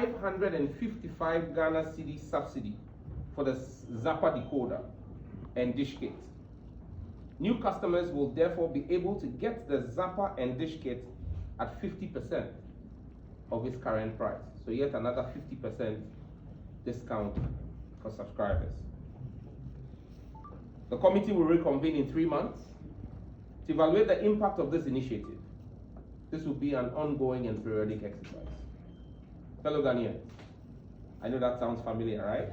555 Ghana cedi subsidy for the Zappa decoder and dish kit. New customers will therefore be able to get the Zappa and dish kit at 50% of its current price. So yet another 50% discount for subscribers. The committee will reconvene in 3 months to evaluate the impact of this initiative. This will be an ongoing and periodic exercise. Fellow Ghanaians, I know that sounds familiar, right?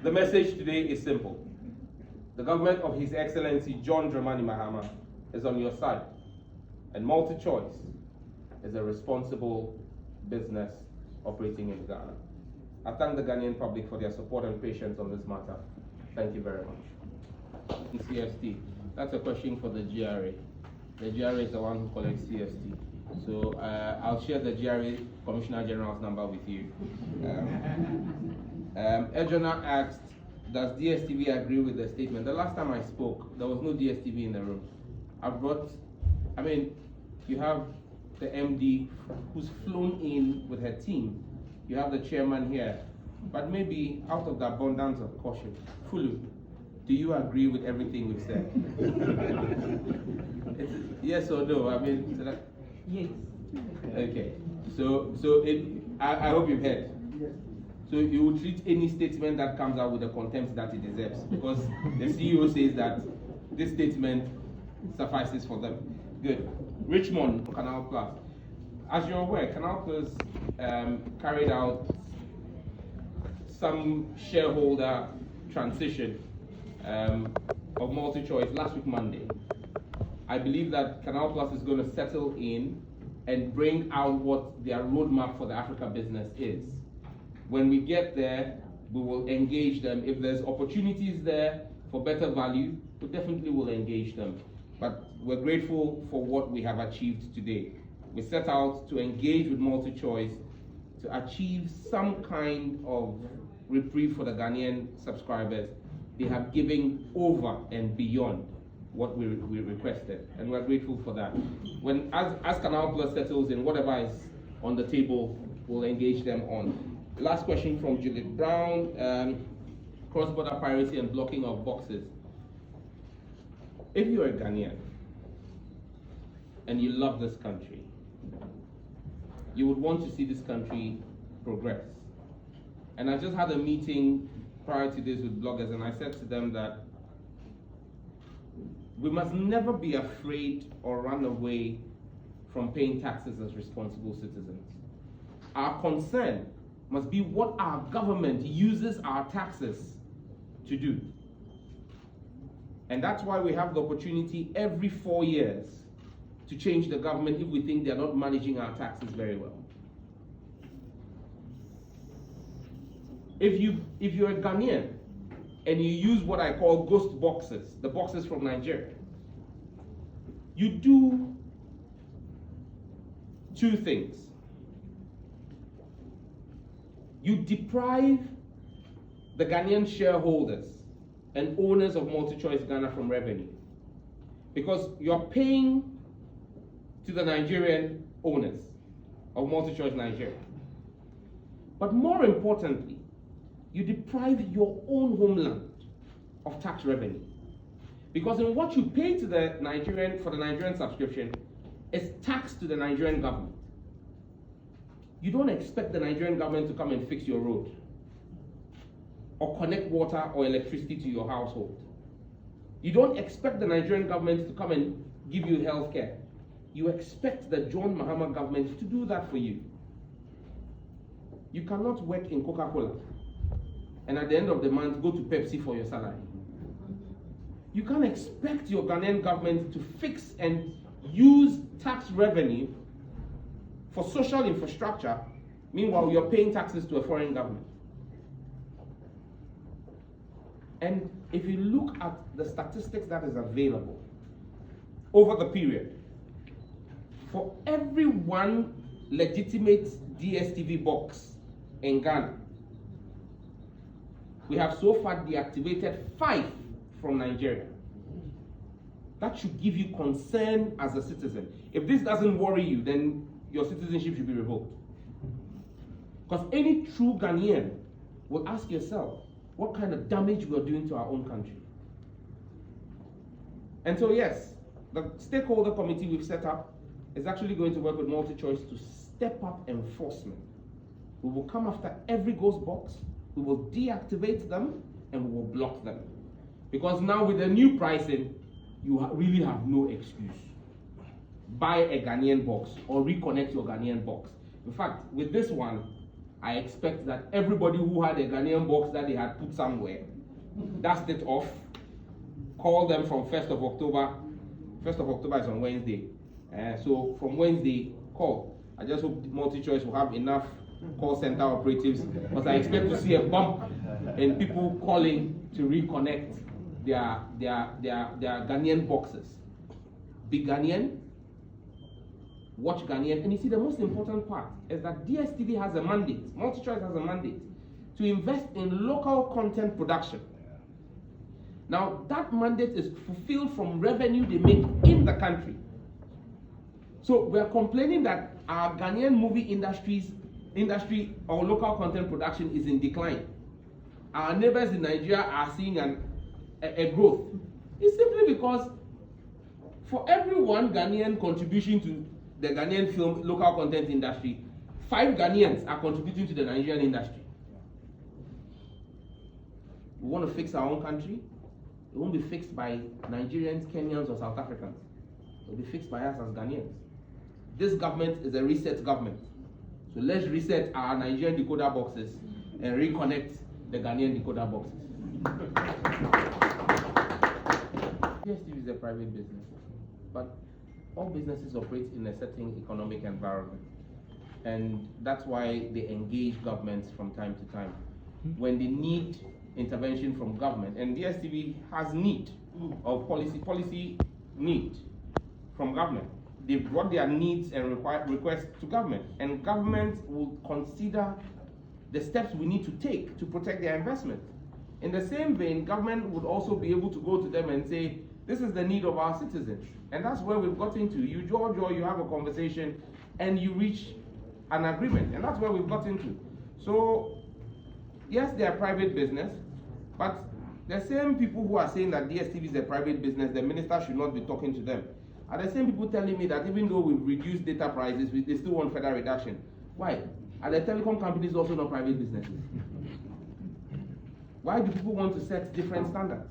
The message today is simple. The government of His Excellency John Dramani Mahama is on your side, and MultiChoice is a responsible business operating in Ghana. I thank the Ghanaian public for their support and patience on this matter. Thank you very much. CST, that's a question for the GRA. The GRA is the one who collects CST. So I'll share the GRA Commissioner General's number with you. Ejona asked, does DStv agree with the statement? The last time I spoke, there was no DStv in the room. You have the MD who's flown in with her team. You have the chairman here. But maybe out of the abundance of caution, Fulu, do you agree with everything we've said? Yes or no? Yes. Okay. I hope you've heard. Yes. So you will treat any statement that comes out with the contempt that it deserves, because the CEO says that this statement suffices for them. Good. Richmond, Canal Plus. As you're aware, Canal Plus carried out some shareholder transition of MultiChoice last week Monday. I believe that Canal Plus is going to settle in and bring out what their roadmap for the Africa business is. When we get there, we will engage them. If there's opportunities there for better value, we definitely will engage them. But we're grateful for what we have achieved today. We set out to engage with MultiChoice to achieve some kind of reprieve for the Ghanaian subscribers. They have given over and beyond what we requested, and we're grateful for that. As Canal Plus settles in, whatever is on the table, we'll engage them on. Last question from Juliet Brown, cross-border piracy and blocking of boxes. If you're a Ghanaian and you love this country, you would want to see this country progress. And I just had a meeting prior to this with bloggers, and I said to them that we must never be afraid or run away from paying taxes as responsible citizens. Our concern must be what our government uses our taxes to do. And that's why we have the opportunity every 4 years to change the government if we think they're not managing our taxes very well. If you're a Ghanaian and you use what I call ghost boxes, the boxes from Nigeria, you do two things. You deprive the Ghanaian shareholders and owners of MultiChoice Ghana from revenue, because you're paying to the Nigerian owners of MultiChoice Nigeria. But more importantly, you deprive your own homeland of tax revenue, because in what you pay to the Nigerian for the Nigerian subscription is tax to the Nigerian government. You don't expect the Nigerian government to come and fix your road or connect water or electricity to your household. You don't expect the Nigerian government to come and give you health care. You expect the John Mahama government to do that for you. You cannot work in Coca-Cola and at the end of the month go to Pepsi for your salary. You can't expect your Ghanaian government to fix and use tax revenue for social infrastructure, meanwhile you're paying taxes to a foreign government. And if you look at the statistics that is available over the period, for every one legitimate DStv box in Ghana, we have so far deactivated 5 from Nigeria. That should give you concern as a citizen. If this doesn't worry you, then your citizenship should be revoked. Because any true Ghanaian will ask yourself what kind of damage we are doing to our own country. And so yes, the stakeholder committee we've set up is actually going to work with MultiChoice to step up enforcement. We will come after every ghost box, we will deactivate them, and we will block them. Because now with the new pricing, you really have no excuse. Buy a Ghanaian box or reconnect your Ghanaian box. In fact, with this one, I expect that everybody who had a Ghanaian box that they had put somewhere, dust it off, call them from 1st of October. 1st of October is on Wednesday. So from Wednesday, call. I just hope MultiChoice will have enough call center operatives, because I expect to see a bump in people calling to reconnect their Ghanaian boxes. Be Ghanaian, watch Ghanaian, and you see the most important part is that DStv has a mandate, MultiChoice has a mandate to invest in local content production. Now that mandate is fulfilled from revenue they make in the country. So we are complaining that our Ghanaian movie industry or local content production is in decline. Our neighbors in Nigeria are seeing a growth. It's simply because for every one Ghanaian contribution to the Ghanaian film local content industry, 5 Ghanaians are contributing to the Nigerian industry. We want to fix our own country. It won't be fixed by Nigerians, Kenyans, or South Africans. It will be fixed by us as Ghanaians. This government is a reset government. So let's reset our Nigerian decoder boxes and reconnect the Ghanaian decoder boxes. DStv is a private business, but all businesses operate in a certain economic environment. And that's why they engage governments from time to time. When they need intervention from government, and DStv has need of policy need from government. They brought their needs and requests to government, and government will consider the steps we need to take to protect their investment. In the same vein, government would also be able to go to them and say, this is the need of our citizens. And that's where we've gotten to. You, George, or you have a conversation and you reach an agreement, and that's where we've gotten to. So, yes, they are private business, but the same people who are saying that DStv is a private business, the minister should not be talking to them, are the same people telling me that even though we've reduced data prices, they still want further reduction. Why? Are the telecom companies also not private businesses? Why do people want to set different standards?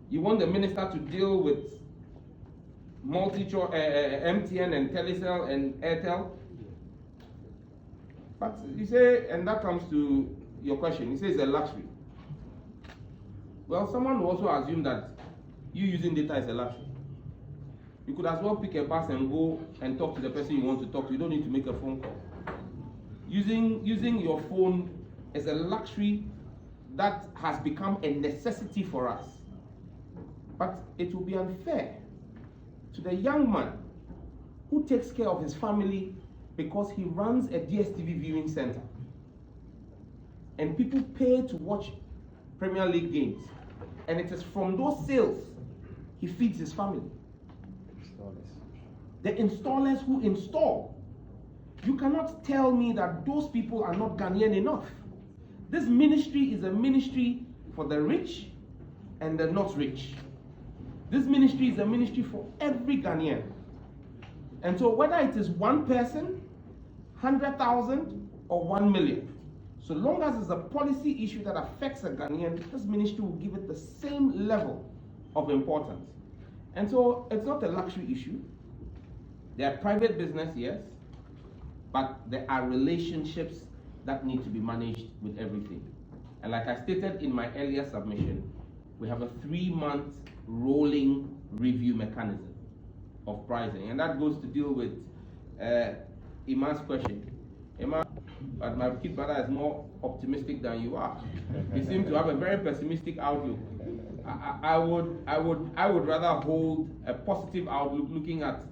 You want the minister to deal with MTN and Telecel and Airtel? But you say, and that comes to your question, you say it's a luxury. Well, someone will also assume that you using data is a luxury. You could as well pick a bus and go and talk to the person you want to talk to. You don't need to make a phone call. Using your phone is a luxury that has become a necessity for us. But it will be unfair to the young man who takes care of his family because he runs a DStv viewing center. And people pay to watch Premier League games. And it is from those sales he feeds his family. The installers who install. You cannot tell me that those people are not Ghanaian enough. This ministry is a ministry for the rich and the not rich. This ministry is a ministry for every Ghanaian. And so whether it is one person, 100,000, or 1 million, so long as it's a policy issue that affects a Ghanaian, this ministry will give it the same level of importance. And so it's not a luxury issue. They are private business, yes, but there are relationships that need to be managed with everything. And like I stated in my earlier submission, we have a 3-month rolling review mechanism of pricing. And that goes to deal with Iman's question. Iman, but my kid brother is more optimistic than you are. You seem to have a very pessimistic outlook. I would rather hold a positive outlook looking at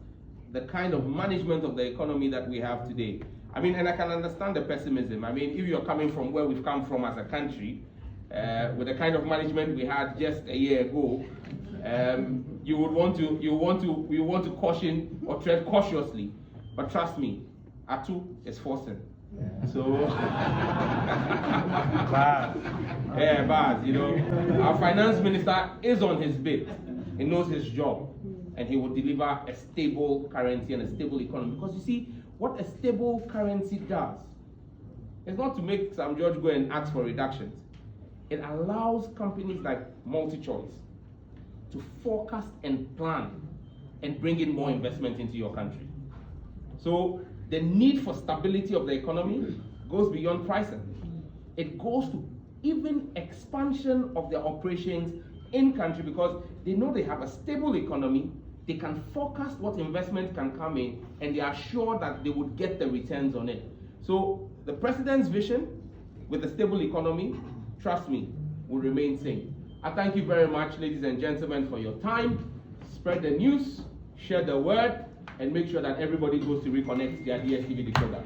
the kind of management of the economy that we have today. I mean, and I can understand the pessimism. I mean, if you're coming from where we've come from as a country, with the kind of management we had just a year ago, you want to caution or tread cautiously. But trust me, Atu is forcing. Yeah. So, Bad. yeah, bad, you know. Our finance minister is on his bit. He knows his job. And he will deliver a stable currency and a stable economy. Because you see, what a stable currency does is not to make Sam George go and ask for reductions. It allows companies like MultiChoice to forecast and plan and bring in more investment into your country. So the need for stability of the economy goes beyond pricing. It goes to even expansion of their operations in country, because they know they have a stable economy, they can forecast what investment can come in, and they are sure that they would get the returns on it. So the president's vision with a stable economy, trust me, will remain same. I thank you very much, ladies and gentlemen, for your time. Spread the news, share the word, and make sure that everybody goes to reconnect their DStv decoder.